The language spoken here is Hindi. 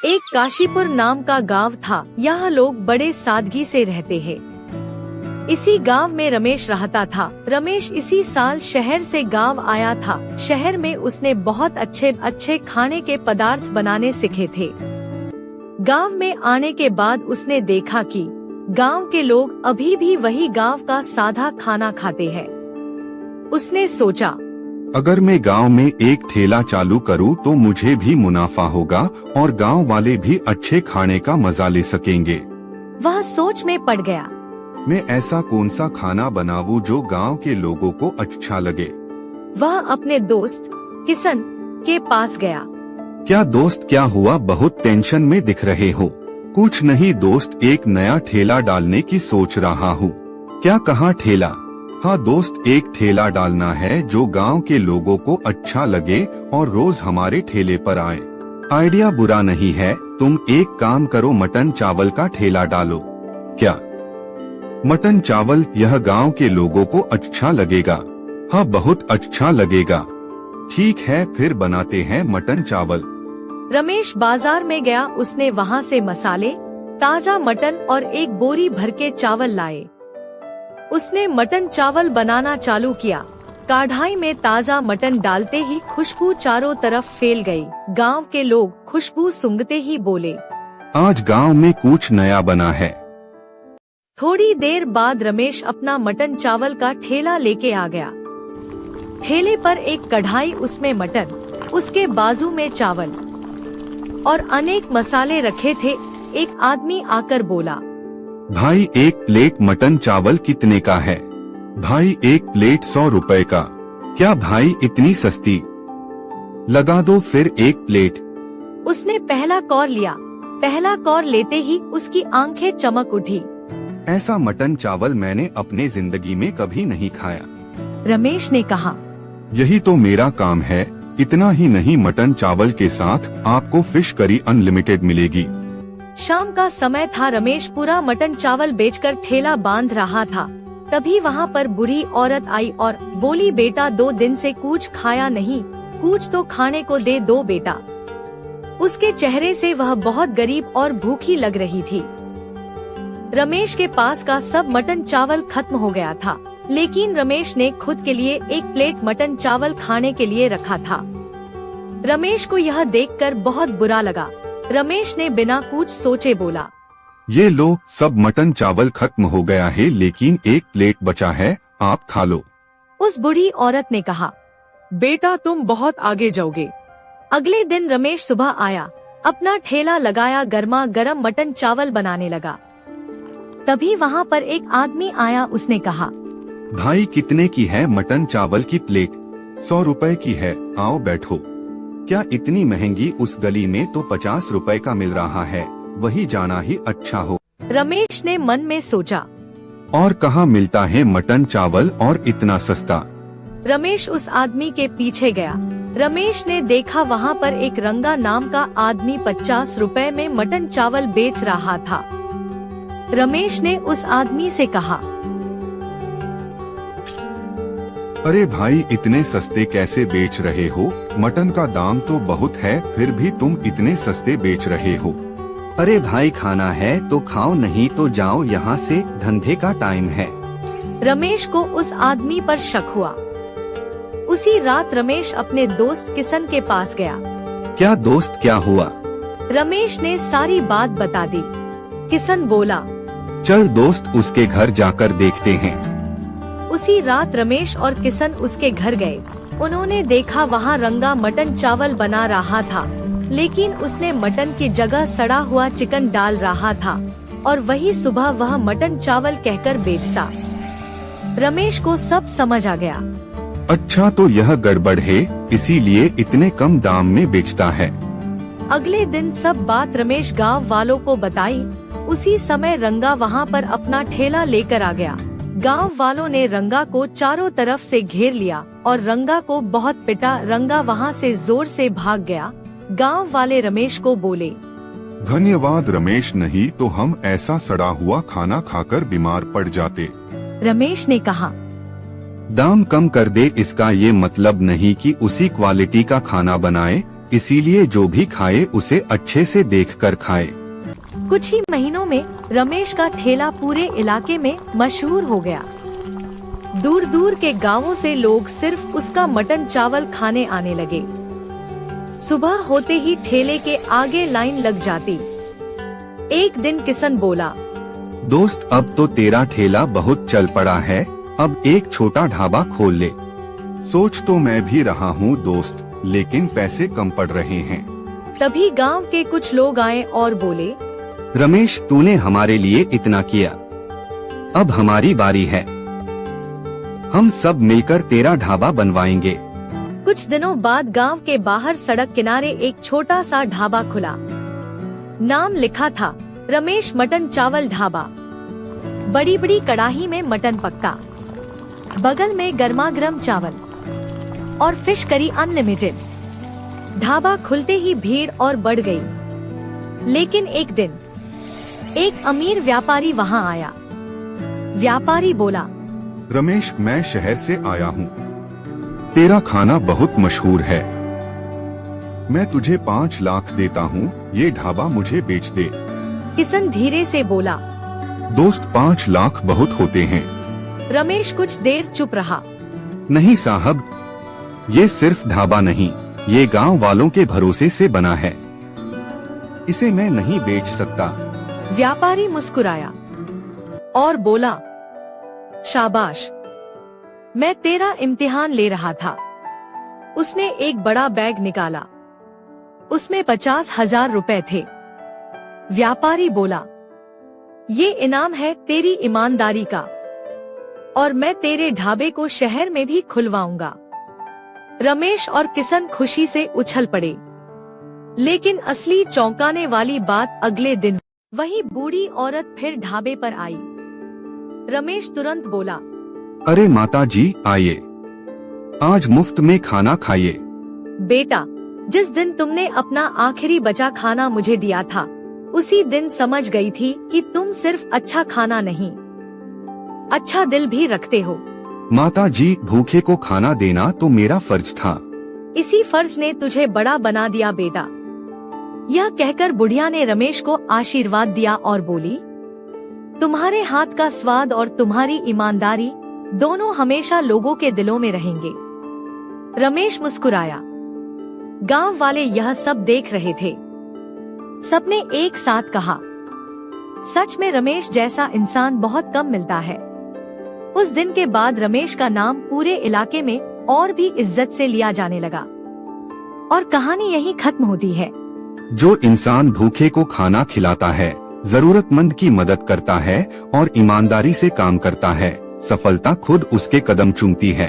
एक काशीपुर नाम का गांव था। यहाँ लोग बड़े सादगी से रहते हैं। इसी गांव में रमेश रहता था। रमेश इसी साल शहर से गांव आया था। शहर में उसने बहुत अच्छे अच्छे खाने के पदार्थ बनाने सीखे थे। गांव में आने के बाद उसने देखा कि गांव के लोग अभी भी वही गांव का सादा खाना खाते हैं। उसने सोचा, अगर मैं गांव में एक ठेला चालू करूं तो मुझे भी मुनाफा होगा और गांव वाले भी अच्छे खाने का मजा ले सकेंगे। वह सोच में पड़ गया। मैं ऐसा कौन सा खाना बनाऊं जो गांव के लोगों को अच्छा लगे। वह अपने दोस्त किशन के पास गया। क्या दोस्त, क्या हुआ? बहुत टेंशन में दिख रहे हो। कुछ नहीं दोस्त, एक नया ठेला डालने की सोच रहा हूँ। क्या कहाँ ठेला? हाँ दोस्त, एक ठेला डालना है जो गांव के लोगों को अच्छा लगे और रोज हमारे ठेले पर आए। आइडिया बुरा नहीं है। तुम एक काम करो, मटन चावल का ठेला डालो। क्या मटन चावल? यह गांव के लोगों को अच्छा लगेगा। हाँ बहुत अच्छा लगेगा। ठीक है, फिर बनाते हैं मटन चावल। रमेश बाजार में गया। उसने वहाँ से मसाले, ताजा मटन और एक बोरी भर के चावल लाए। उसने मटन चावल बनाना चालू किया। कढ़ाई में ताजा मटन डालते ही खुशबू चारों तरफ फैल गई। गांव के लोग खुशबू सूंघते ही बोले, आज गांव में कुछ नया बना है। थोड़ी देर बाद रमेश अपना मटन चावल का ठेला लेके आ गया। ठेले पर एक कढ़ाई, उसमें मटन, उसके बाजू में चावल और अनेक मसाले रखे थे। एक आदमी आकर बोला, भाई एक प्लेट मटन चावल कितने का है? भाई एक प्लेट 100 रुपए का। क्या भाई इतनी सस्ती? लगा दो फिर एक प्लेट। उसने पहला कौर लिया। पहला कौर लेते ही उसकी आंखें चमक उठी। ऐसा मटन चावल मैंने अपने जिंदगी में कभी नहीं खाया। रमेश ने कहा, यही तो मेरा काम है। इतना ही नहीं, मटन चावल के साथ आपको फिश करी अनलिमिटेड मिलेगी। शाम का समय था। रमेश पूरा मटन चावल बेचकर ठेला बांध रहा था। तभी वहाँ पर बूढ़ी औरत आई और बोली, बेटा 2 दिन से कुछ खाया नहीं, कुछ तो खाने को दे दो बेटा। उसके चेहरे से वह बहुत गरीब और भूखी लग रही थी। रमेश के पास का सब मटन चावल खत्म हो गया था, लेकिन रमेश ने खुद के लिए एक प्लेट मटन चावल खाने के लिए रखा था। रमेश को यह देखकर बहुत बुरा लगा। रमेश ने बिना कुछ सोचे बोला, ये लो, सब मटन चावल खत्म हो गया है, लेकिन एक प्लेट बचा है, आप खा लो। उस बूढ़ी औरत ने कहा, बेटा तुम बहुत आगे जाओगे। अगले दिन रमेश सुबह आया, अपना ठेला लगाया, गर्मा गर्म मटन चावल बनाने लगा। तभी वहाँ पर एक आदमी आया। उसने कहा, भाई कितने की है मटन चावल की प्लेट? 100 रुपए की है, आओ बैठो। क्या इतनी महंगी? उस गली में तो 50 रुपए का मिल रहा है, वही जाना ही अच्छा हो। रमेश ने मन में सोचा, और कहाँ मिलता है मटन चावल और इतना सस्ता? रमेश उस आदमी के पीछे गया। रमेश ने देखा वहाँ पर एक रंगा नाम का आदमी 50 रुपए में मटन चावल बेच रहा था। रमेश ने उस आदमी से कहा, अरे भाई इतने सस्ते कैसे बेच रहे हो? मटन का दाम तो बहुत है, फिर भी तुम इतने सस्ते बेच रहे हो। अरे भाई खाना है तो खाओ, नहीं तो जाओ यहाँ से, धंधे का टाइम है। रमेश को उस आदमी पर शक हुआ। उसी रात रमेश अपने दोस्त किशन के पास गया। क्या दोस्त, क्या हुआ? रमेश ने सारी बात बता दी। किशन बोला, चल दोस्त उसके घर जाकर देखते हैं। उसी रात रमेश और किशन उसके घर गए। उन्होंने देखा वहाँ रंगा मटन चावल बना रहा था, लेकिन उसने मटन की जगह सड़ा हुआ चिकन डाल रहा था और वही सुबह वह मटन चावल कहकर बेचता। रमेश को सब समझ आ गया। अच्छा तो यह गड़बड़ है, इसीलिए इतने कम दाम में बेचता है। अगले दिन सब बात रमेश गांव वालों को बताई। उसी समय रंगा वहाँ पर अपना ठेला लेकर आ गया। गांव वालों ने रंगा को चारों तरफ से घेर लिया और रंगा को बहुत पिटा। रंगा वहाँ से जोर से भाग गया। गांव वाले रमेश को बोले, धन्यवाद रमेश, नहीं तो हम ऐसा सड़ा हुआ खाना खाकर बीमार पड़ जाते। रमेश ने कहा, दाम कम कर दे, इसका ये मतलब नहीं कि उसी क्वालिटी का खाना बनाए। इसीलिए जो भी खाए उसे अच्छे से देखकर खाए। कुछ ही महीनों में रमेश का ठेला पूरे इलाके में मशहूर हो गया। दूर दूर के गांवों से लोग सिर्फ उसका मटन चावल खाने आने लगे। सुबह होते ही ठेले के आगे लाइन लग जाती। एक दिन किशन बोला, दोस्त अब तो तेरा ठेला बहुत चल पड़ा है, अब एक छोटा ढाबा खोल ले। सोच तो मैं भी रहा हूँ दोस्त, लेकिन पैसे कम पड़ रहे हैं। तभी गांव के कुछ लोग आए और बोले, रमेश तूने हमारे लिए इतना किया, अब हमारी बारी है, हम सब मिलकर तेरा ढाबा बनवाएंगे। कुछ दिनों बाद गांव के बाहर सड़क किनारे एक छोटा सा ढाबा खुला। नाम लिखा था रमेश मटन चावल ढाबा। बड़ी बड़ी कड़ाही में मटन पकता, बगल में गर्मागर्म चावल और फिश करी अनलिमिटेड। ढाबा खुलते ही भीड़ और बढ़ गई। लेकिन एक दिन एक अमीर व्यापारी वहां आया। व्यापारी बोला, रमेश मैं शहर से आया हूँ, तेरा खाना बहुत मशहूर है, मैं तुझे 5 लाख देता हूँ, ये ढाबा मुझे बेच दे। किशन धीरे से बोला, दोस्त 5 लाख बहुत होते हैं। रमेश कुछ देर चुप रहा। नहीं साहब, ये सिर्फ ढाबा नहीं, ये गांव वालों के भरोसे से बना है, इसे मैं नहीं बेच सकता। व्यापारी मुस्कुराया और बोला, शाबाश, मैं तेरा इम्तिहान ले रहा था। उसने एक बड़ा बैग निकाला, उसमें 50,000 रुपए थे। व्यापारी बोला, ये इनाम है तेरी ईमानदारी का, और मैं तेरे ढाबे को शहर में भी खुलवाऊंगा। रमेश और किशन खुशी से उछल पड़े। लेकिन असली चौंकाने वाली बात अगले दिन। वही बूढ़ी औरत फिर ढाबे पर आई। रमेश तुरंत बोला, अरे माता जी आइए, आज मुफ्त में खाना खाइए। बेटा, जिस दिन तुमने अपना आखिरी बचा खाना मुझे दिया था, उसी दिन समझ गई थी कि तुम सिर्फ अच्छा खाना नहीं, अच्छा दिल भी रखते हो। माता जी, भूखे को खाना देना तो मेरा फर्ज था। इसी फर्ज ने तुझे बड़ा बना दिया बेटा। यह कहकर बुढ़िया ने रमेश को आशीर्वाद दिया और बोली, तुम्हारे हाथ का स्वाद और तुम्हारी ईमानदारी दोनों हमेशा लोगों के दिलों में रहेंगे। रमेश मुस्कुराया। गांव वाले यह सब देख रहे थे। सबने एक साथ कहा, सच में रमेश जैसा इंसान बहुत कम मिलता है। उस दिन के बाद रमेश का नाम पूरे इलाके में और भी इज्जत से लिया जाने लगा। और कहानी यहीं खत्म होती है। जो इंसान भूखे को खाना खिलाता है, जरूरतमंद की मदद करता है और ईमानदारी से काम करता है, सफलता खुद उसके कदम चूमती है।